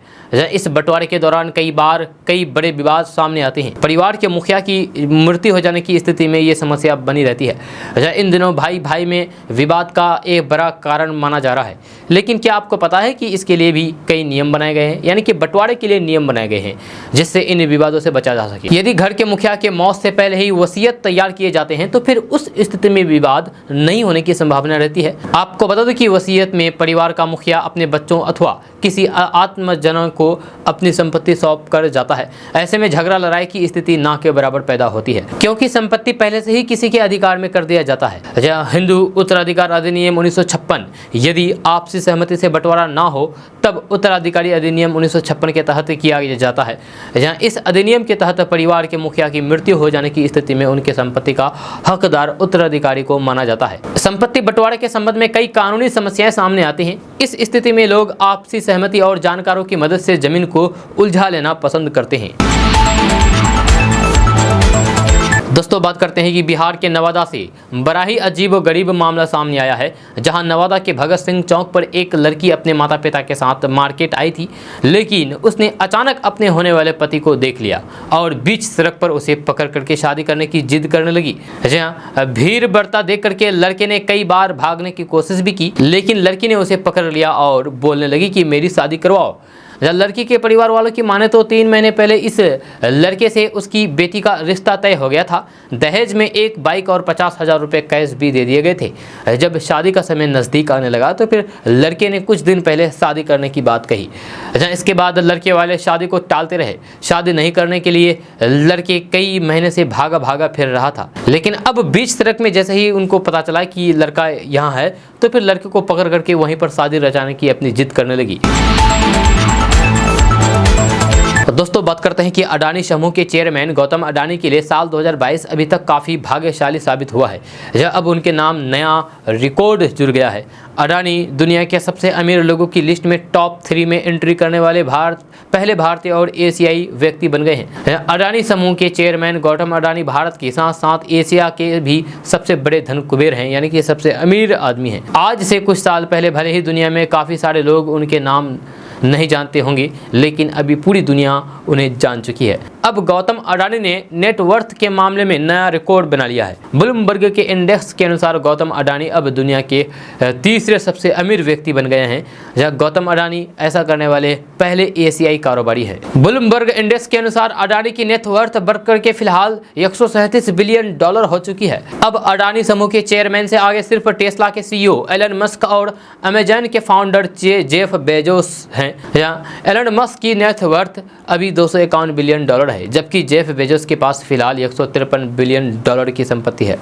इस बंटवारे के दौरान कई बार कई बड़े विवाद सामने आते हैं। परिवार के मुखिया की मृत्यु हो जाने की स्थिति में ये समस्या बनी रहती है। इन दिनों भाई भाई में विवाद का एक बड़ा कारण माना जा रहा है। लेकिन क्या आपको पता है कि इसके लिए भी कई नियम बनाए गए हैं, यानी कि बंटवारे के लिए नियम बनाए गए हैं जिससे इन विवादों से बचा जा सके। यदि घर के मुखिया के मौत से पहले ही वसीयत तैयार किए जाते हैं तो फिर उस स्थिति में विवाद नहीं होने की संभावना रहती है। आपको बता दो कि वसीयत में परिवार का मुखिया अपने बच्चों अथवा किसी आत्मजन को अपनी संपत्ति सौंप कर जाता है। ऐसे में झगड़ा लड़ाई की स्थिति ना के बराबर पैदा होती है, क्योंकि संपत्ति पहले से ही किसी के अधिकार में कर दिया जाता है। हिंदू उत्तराधिकार अधिनियम 1956 यदि आपसी सहमति से बंटवारा ना हो तब उत्तराधिकारी अधिनियम 1956 के तहत किया जाता है। जहाँ इस अधिनियम के तहत परिवार के मुखिया की मृत्यु हो जाने की स्थिति में उनके संपत्ति का हकदार उत्तराधिकारी को माना जाता है। संपत्ति बंटवारे के संबंध में कई कानूनी समस्याएं सामने आती हैं। इस स्थिति में लोग आपसी सहमति और जानकारों की मदद से जमीन को उलझा लेना पसंद करते हैं। दोस्तों बात करते हैं कि बिहार के नवादा से बड़ा ही अजीब व गरीब मामला सामने आया है, जहां नवादा के भगत सिंह चौक पर एक लड़की अपने माता पिता के साथ मार्केट आई थी, लेकिन उसने अचानक अपने होने वाले पति को देख लिया और बीच सड़क पर उसे पकड़ करके शादी करने की जिद करने लगी। जहां भीड़ बढ़ता देख करके लड़के ने कई बार भागने की कोशिश भी की, लेकिन लड़की ने उसे पकड़ लिया और बोलने लगी कि मेरी शादी करवाओ। जब लड़की के परिवार वालों की माने तो 3 महीने पहले इस लड़के से उसकी बेटी का रिश्ता तय हो गया था। दहेज में एक बाइक और 50,000 रुपये कैश भी दे दिए गए थे। जब शादी का समय नज़दीक आने लगा तो फिर लड़के ने कुछ दिन पहले शादी करने की बात कही। इसके बाद लड़के वाले शादी को टालते रहे। शादी नहीं करने के लिए लड़के कई महीने से भागा फिर रहा था, लेकिन अब बीच सड़क में जैसे ही उनको पता चला कि लड़का यहाँ है तो फिर लड़के को पकड़ करके वहीं पर शादी रचाने की अपनी जिद करने लगी। दोस्तों बात करते हैं कि अडानी समूह के चेयरमैन गौतम अडानी के लिए साल 2022 अभी तक काफ़ी भाग्यशाली साबित हुआ है। यह अब उनके नाम नया रिकॉर्ड जुड़ गया है। अडानी दुनिया के सबसे अमीर लोगों की लिस्ट में टॉप 3 में एंट्री करने वाले पहले भारतीय और एशियाई व्यक्ति बन गए हैं। अडानी समूह के चेयरमैन गौतम अडानी भारत के साथ साथ एशिया के भी सबसे बड़े धन कुबेर हैं, यानी कि सबसे अमीर आदमी हैं। आज से कुछ साल पहले भले ही दुनिया में काफ़ी सारे लोग उनके नाम नहीं जानते होंगे, लेकिन अभी पूरी दुनिया उन्हें जान चुकी है। अब गौतम अडानी ने नेटवर्थ के मामले में नया रिकॉर्ड बना लिया है। ब्लूमबर्ग के इंडेक्स के अनुसार गौतम अडानी अब दुनिया के तीसरे सबसे अमीर व्यक्ति बन गए हैं, जहां गौतम अडानी ऐसा करने वाले पहले एशियाई कारोबारी हैं। ब्लूमबर्ग इंडेक्स के अनुसार अडानी की नेटवर्थ बढ़कर के फिलहाल 137 बिलियन डॉलर हो चुकी है। अब अडानी समूह के चेयरमैन से आगे सिर्फ टेस्ला के सीईओ एलन मस्क और अमेजन के फाउंडर जेफ बेजोस हैं। एलन मस्क की नेटवर्थ अभी 251 बिलियन डॉलर है, जबकि जेफ बेजोस के पास फिलहाल 153 बिलियन डॉलर की संपत्ति है।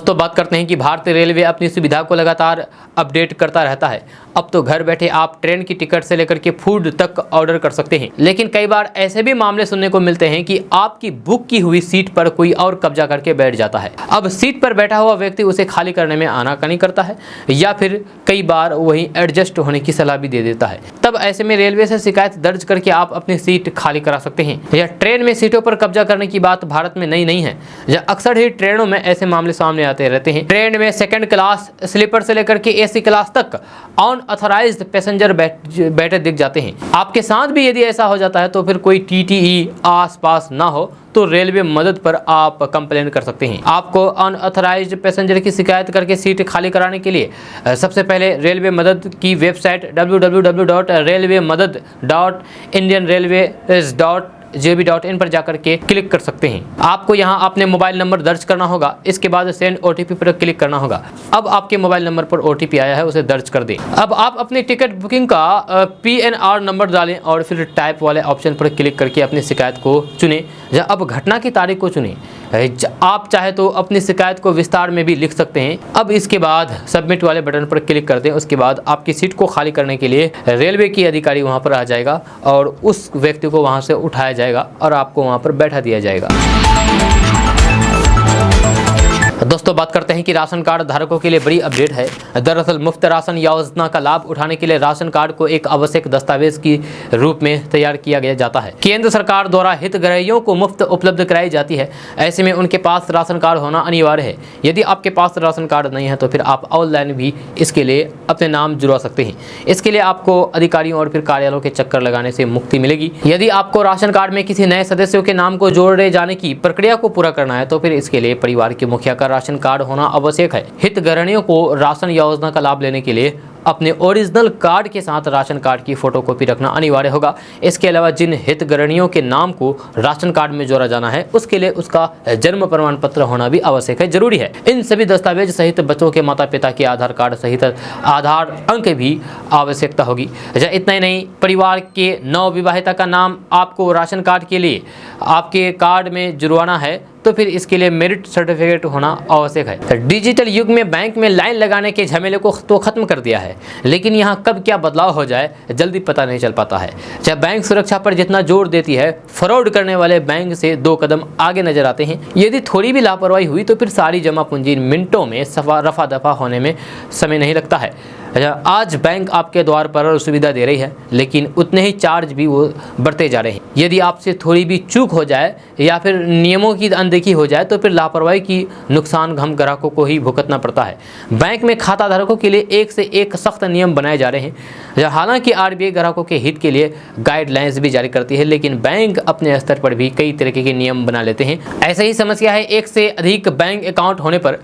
दोस्तों बात करते हैं कि भारतीय रेलवे अपनी सुविधा को लगातार अपडेट करता रहता है। अब तो घर बैठे आप ट्रेन की टिकट से लेकर के फूड तक ऑर्डर कर सकते हैं। लेकिन कई बार ऐसे भी मामले सुनने को मिलते हैं कि आपकी बुक की हुई सीट पर कोई और कब्जा करके बैठ जाता है। अब सीट पर बैठा हुआ व्यक्ति उसे खाली करने में आनाकानी करता है या फिर कई बार वहीं एडजस्ट होने की सलाह भी दे देता है। तब ऐसे में रेलवे से शिकायत दर्ज करके आप अपनी सीट खाली करा सकते हैं। यह ट्रेन में सीटों पर कब्जा करने की बात भारत में नई नहीं है। यह अक्सर ही ट्रेनों में ऐसे मामले सामने आते रहते हैं। ट्रेन में सेकंड क्लास, स्लीपर से लेकर के एसी क्लास तक अनऑथराइज्ड पैसेंजर बैठे दिख जाते हैं। आपके साथ भी यदि ऐसा हो जाता है तो फिर कोई टीटीई आसपास ना हो तो रेलवे मदद पर आप कंप्लेन कर सकते हैं। आपको अनऑथराइज्ड पैसेंजर की शिकायत करके सीट खाली कराने के लिए सबसे पहले रेलवे मदद की वेबसाइट www.railwaymadadd.indianrailways.gov.in पर जाकर के क्लिक कर सकते हैं। आपको यहां अपने मोबाइल नंबर दर्ज करना होगा। इसके बाद सेंड ओटीपी पर क्लिक करना होगा। अब आपके मोबाइल नंबर पर ओटीपी आया है, उसे दर्ज कर दें। अब आप अपनी टिकट बुकिंग का PNR नंबर डालें और फिर टाइप वाले ऑप्शन पर क्लिक करके अपनी शिकायत को चुनें या अब घटना की तारीख को चुनें। आप चाहे तो अपनी शिकायत को विस्तार में भी लिख सकते हैं। अब इसके बाद सबमिट वाले बटन पर क्लिक कर दें। उसके बाद आपकी सीट को खाली करने के लिए रेलवे की अधिकारी वहां पर आ जाएगा और उस व्यक्ति को वहां से उठाया जाएगा और आपको वहां पर बैठा दिया जाएगा। दोस्तों बात करते हैं कि राशन कार्ड धारकों के लिए बड़ी अपडेट है। दरअसल मुफ्त राशन योजना का लाभ उठाने के लिए राशन कार्ड को एक आवश्यक दस्तावेज की रूप में तैयार किया जाता है। केंद्र सरकार द्वारा हितग्राहियों को मुफ्त उपलब्ध कराई जाती है। ऐसे में उनके पास राशन कार्ड होना अनिवार्य है। यदि आपके पास राशन कार्ड नहीं है तो फिर आप ऑनलाइन भी इसके लिए अपने नाम जुड़वा सकते हैं। इसके लिए आपको अधिकारियों और फिर कार्यालयों के चक्कर लगाने से मुक्ति मिलेगी। यदि आपको राशन कार्ड में किसी नए सदस्यों के नाम को जोड़े जाने की प्रक्रिया को पूरा करना है तो फिर इसके लिए परिवार के मुखिया का राशन कार्ड होना आवश्यक है। हितग्राहियों को राशन योजना का लाभ लेने के लिए अपने ओरिजिनल कार्ड के साथ राशन कार्ड की फोटोकॉपी रखना अनिवार्य होगा। इसके अलावा जिन हितग्राहियों के नाम को राशन कार्ड में जोड़ा जाना है उसके लिए उसका जन्म प्रमाण पत्र होना भी आवश्यक है, जरूरी है। इन सभी दस्तावेज सहित बच्चों के माता पिता के आधार कार्ड सहित आधार अंक भी आवश्यकता होगी। इतना ही नहीं, परिवार के नवविवाहिता का नाम आपको राशन कार्ड के लिए आपके कार्ड में जुड़वाना है तो फिर इसके लिए मेरिट सर्टिफिकेट होना आवश्यक है। डिजिटल युग में बैंक में लाइन लगाने के झमेले को तो खत्म कर दिया है, लेकिन यहाँ कब क्या बदलाव हो जाए जल्दी पता नहीं चल पाता है। जब बैंक सुरक्षा पर जितना जोर देती है, फ्रॉड करने वाले बैंक से 2 कदम आगे नजर आते हैं। यदि थोड़ी भी लापरवाही हुई तो फिर सारी जमा पूंजी मिनटों में रफा दफा होने में समय नहीं लगता है। आज बैंक आपके द्वार पर सुविधा दे रही है, लेकिन उतने ही चार्ज भी वो बढ़ते जा रहे हैं। यदि आपसे थोड़ी भी चूक हो जाए या फिर नियमों की अनदेखी हो जाए तो फिर लापरवाही की नुकसान हम ग्राहकों को ही भुगतना पड़ता है। बैंक में खाता धारकों के लिए एक से एक सख्त नियम बनाए जा रहे हैं। हालांकि RBI ग्राहकों के हित के लिए गाइडलाइंस भी जारी करती है, लेकिन बैंक अपने स्तर पर भी कई तरीके के नियम बना लेते हैं। ऐसे ही समस्या है एक से अधिक बैंक अकाउंट होने पर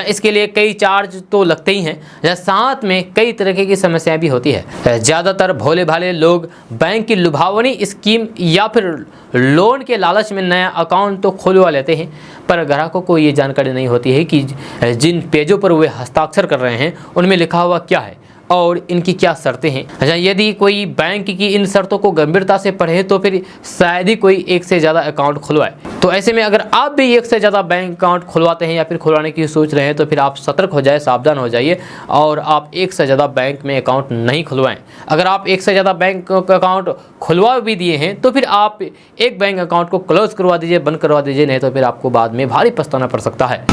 इसके लिए कई चार्ज तो लगते ही हैं, साथ में कई तरह की समस्याएं भी होती है। ज्यादातर भोले भाले लोग बैंक की लुभावनी स्कीम या फिर लोन के लालच में नया अकाउंट तो खुलवा लेते हैं, पर ग्राहकों को ये जानकारी नहीं होती है कि जिन पेजों पर वे हस्ताक्षर कर रहे हैं उनमें लिखा हुआ क्या है और इनकी क्या शर्तें हैं। यदि कोई बैंक की इन शर्तों को गंभीरता से पढ़े तो फिर शायद ही कोई एक से ज़्यादा अकाउंट खुलवाए। तो ऐसे में अगर आप भी एक से ज़्यादा बैंक अकाउंट खुलवाते हैं या फिर खुलवाने की सोच रहे हैं तो फिर आप सतर्क हो जाए, सावधान हो जाइए और आप एक से ज़्यादा बैंक में अकाउंट नहीं खुलवाएं। अगर आप एक से ज़्यादा बैंक अकाउंट खुलवा भी दिए हैं तो फिर आप एक बैंक अकाउंट को क्लोज करवा दीजिए, बंद करवा दीजिए, नहीं तो फिर आपको बाद में भारी पछताना पड़ सकता है।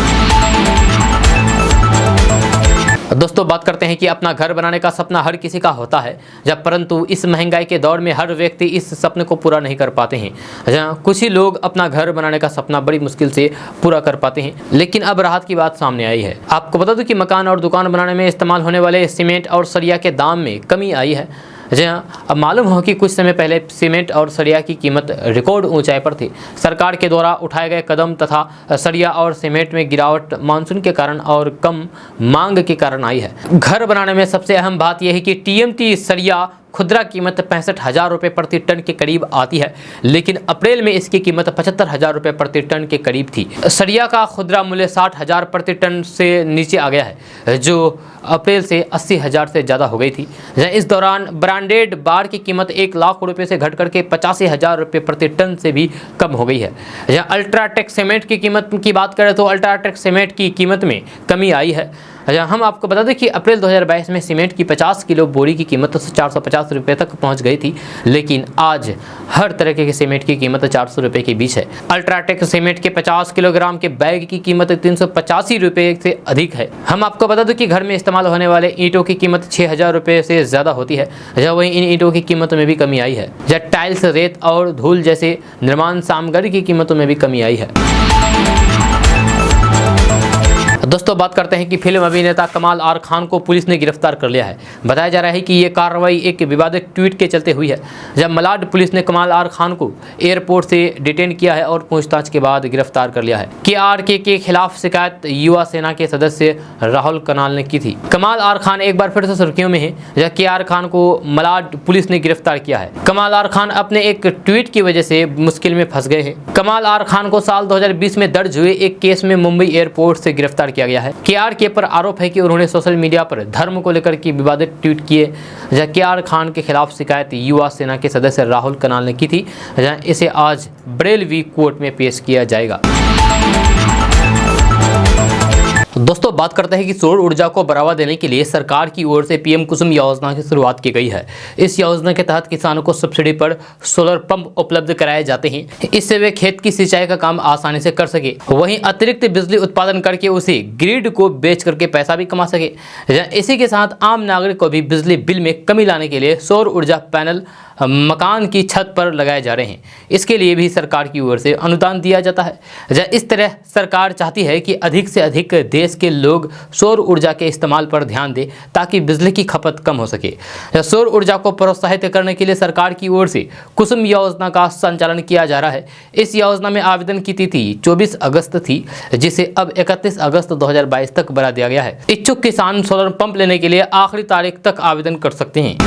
दोस्तों बात करते हैं कि अपना घर बनाने का सपना हर किसी का होता है, परंतु इस महंगाई के दौर में हर व्यक्ति इस सपने को पूरा नहीं कर पाते हैं। कुछ ही लोग अपना घर बनाने का सपना बड़ी मुश्किल से पूरा कर पाते हैं, लेकिन अब राहत की बात सामने आई है। आपको बता दूं कि मकान और दुकान बनाने में इस्तेमाल होने वाले सीमेंट और सरिया के दाम में कमी आई है। जी हाँ, अब मालूम हो कि कुछ समय पहले सीमेंट और सरिया की कीमत रिकॉर्ड ऊंचाई पर थी। सरकार के द्वारा उठाए गए कदम तथा सरिया और सीमेंट में गिरावट मानसून के कारण और कम मांग के कारण आई है। घर बनाने में सबसे अहम बात यह है कि TMT सरिया खुदरा कीमत 65,000 रुपये प्रति टन के करीब आती है, लेकिन अप्रैल में इसकी कीमत 75,000 रुपये प्रति टन के करीब थी। सरिया का खुदरा मूल्य 60,000 प्रति टन से नीचे आ गया है, जो अप्रैल से 80,000 से ज़्यादा हो गई थी। इस दौरान ब्रांडेड बार की कीमत 1 लाख रुपये से घट करके 85,000 रुपये प्रति टन से भी कम हो गई है। यहाँ अल्ट्राटेक सीमेंट की कीमत की बात करें तो अल्ट्राटेक सीमेंट की कीमत में कमी आई है। हम आपको बता दें कि अप्रैल 2022 में सीमेंट की 50 किलो बोरी की कीमत 450 रुपये तक पहुंच गई थी, लेकिन आज हर तरह के सीमेंट की कीमत 400 रुपये के बीच है। अल्ट्राटेक सीमेंट के 50 किलोग्राम के बैग की कीमत 385 रुपये से अधिक है। हम आपको बता दें कि घर में इस्तेमाल होने वाले ईंटों की कीमत 6,000 रुपये से ज़्यादा होती है। वहीं इन ईंटों की कीमत में भी कमी आई है। टाइल्स, रेत और धूल जैसे निर्माण सामग्री की कीमतों में भी कमी आई है। दोस्तों बात करते हैं कि फिल्म अभिनेता कमाल आर खान को पुलिस ने गिरफ्तार कर लिया है। बताया जा रहा है कि ये कार्रवाई एक विवादित ट्वीट के चलते हुई है, जब मलाड पुलिस ने कमाल आर खान को एयरपोर्ट से डिटेन किया है और पूछताछ के बाद गिरफ्तार कर लिया है। KRK के खिलाफ शिकायत युवा सेना के सदस्य राहुल कनाल ने की थी। कमाल आर खान एक बार फिर से सुर्खियों में है, जब KR खान को मलाड पुलिस ने गिरफ्तार किया है। कमाल आर खान अपने एक ट्वीट की वजह से मुश्किल में फंस गए हैं। कमाल आर खान को साल 2020 में दर्ज हुए एक केस में मुंबई एयरपोर्ट से गिरफ्तार किया गया है। KRK पर आरोप है कि उन्होंने सोशल मीडिया पर धर्म को लेकर के विवादित ट्वीट किए। जहां KR खान के खिलाफ शिकायत युवा सेना के सदस्य राहुल कनाल ने की थी। जहां इसे आज बरेलवी कोर्ट में पेश किया जाएगा। दोस्तों बात करते हैं कि सौर ऊर्जा को बढ़ावा देने के लिए सरकार की ओर से PM कुसुम योजना की शुरुआत की गई है। इस योजना के तहत किसानों को सब्सिडी पर सोलर पंप उपलब्ध कराए जाते हैं। इससे वे खेत की सिंचाई का काम आसानी से कर सके, वहीं अतिरिक्त बिजली उत्पादन करके उसे ग्रिड को बेच करके पैसा भी कमा सके। इसी के साथ आम नागरिक को भी बिजली बिल में कमी लाने के लिए सौर ऊर्जा पैनल मकान की छत पर लगाए जा रहे हैं। इसके लिए भी सरकार की ओर से अनुदान दिया जाता है। इस तरह सरकार चाहती है कि अधिक से अधिक देश के लोग सौर ऊर्जा के इस्तेमाल पर ध्यान दें, ताकि बिजली की खपत कम हो सके। सौर ऊर्जा को प्रोत्साहित करने के लिए सरकार की ओर से कुसुम योजना का संचालन किया जा रहा है। इस योजना में आवेदन की तिथि 24 अगस्त थी, जिसे अब 31 अगस्त 2022 तक बढ़ा दिया गया है। इच्छुक किसान सोलर पंप लेने के लिए आखिरी तारीख तक आवेदन कर सकते हैं।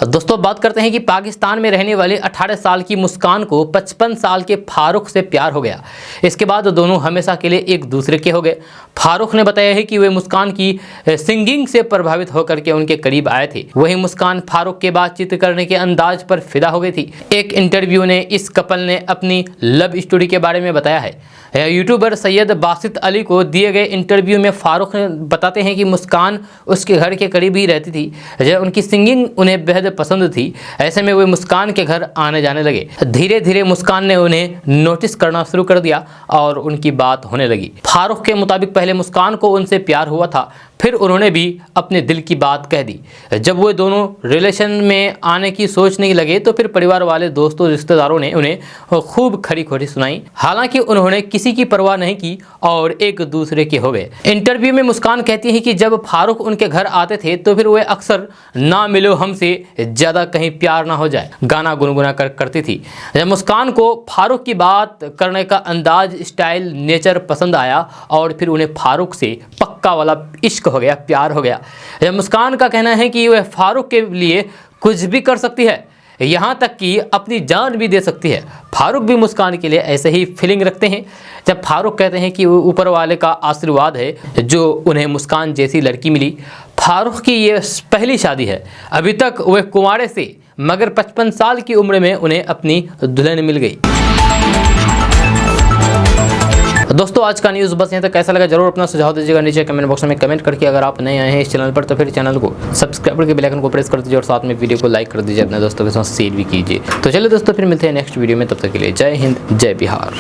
दोस्तों बात करते हैं कि पाकिस्तान में रहने वाले 18 साल की मुस्कान को 55 साल के फारूक से प्यार हो गया। इसके बाद दोनों हमेशा के लिए एक दूसरे के हो गए। फारूक ने बताया है कि वे मुस्कान की सिंगिंग से प्रभावित होकर के उनके करीब आए थे। वहीं मुस्कान फारूक के बातचीत करने के अंदाज पर फिदा हो गई थी। एक इंटरव्यू ने इस कपल ने अपनी लव स्टोरी के बारे में बताया है। यूट्यूबर सैयद बासित अली को दिए गए इंटरव्यू में फारूक बताते हैं कि मुस्कान उसके घर के करीब ही रहती थी। उनकी सिंगिंग उन्हें बेहद पसंद थी। ऐसे में वे मुस्कान के घर आने जाने लगे। धीरे धीरे मुस्कान ने उन्हें नोटिस करना शुरू कर दिया और उनकी बात होने लगी। फारूक के मुताबिक पहले मुस्कान को उनसे प्यार हुआ था, फिर उन्होंने भी अपने दिल की बात कह दी। जब वो दोनों रिलेशन में आने की सोचने लगे तो फिर परिवार वाले, दोस्तों, रिश्तेदारों ने उन्हें खूब खरी खोटी सुनाई। हालांकि उन्होंने किसी की परवाह नहीं की और एक दूसरे के हो गए। इंटरव्यू में मुस्कान कहती है कि जब फारूक उनके घर आते थे तो फिर वे अक्सर ना मिलो हमसे, ज़्यादा कहीं प्यार ना हो जाए, गाना गुनगुना करती थी। जब मुस्कान को फारूक की बात करने का अंदाज, स्टाइल, नेचर पसंद आया और फिर उन्हें फारूक से पक्का वाला इश्क हो गया, प्यार हो गया। मुस्कान का कहना है कि वह फारूक के लिए कुछ भी कर सकती है, यहाँ तक कि अपनी जान भी दे सकती है। फारूक भी मुस्कान के लिए ऐसे ही फीलिंग रखते हैं। जब फारूक कहते हैं कि ऊपर वाले का आशीर्वाद है जो उन्हें मुस्कान जैसी लड़की मिली। फारूक की ये पहली शादी है, अभी तक वह कुंवारे से, मगर 55 साल की उम्र में उन्हें अपनी दुल्हन मिल गई। दोस्तों आज का न्यूज़ बस यहाँ तक। कैसा लगा जरूर अपना सुझाव दीजिएगा नीचे कमेंट बॉक्स में कमेंट करके। अगर आप नए आए हैं इस चैनल पर तो फिर चैनल को सब्सक्राइब करके बेल आइकन को प्रेस कर दीजिए और साथ में वीडियो को लाइक कर दीजिए, अपने दोस्तों के साथ शेयर भी कीजिए। तो चलिए दोस्तों फिर मिलते हैं नेक्स्ट वीडियो में, तब तक के लिए जय हिंद, जय बिहार।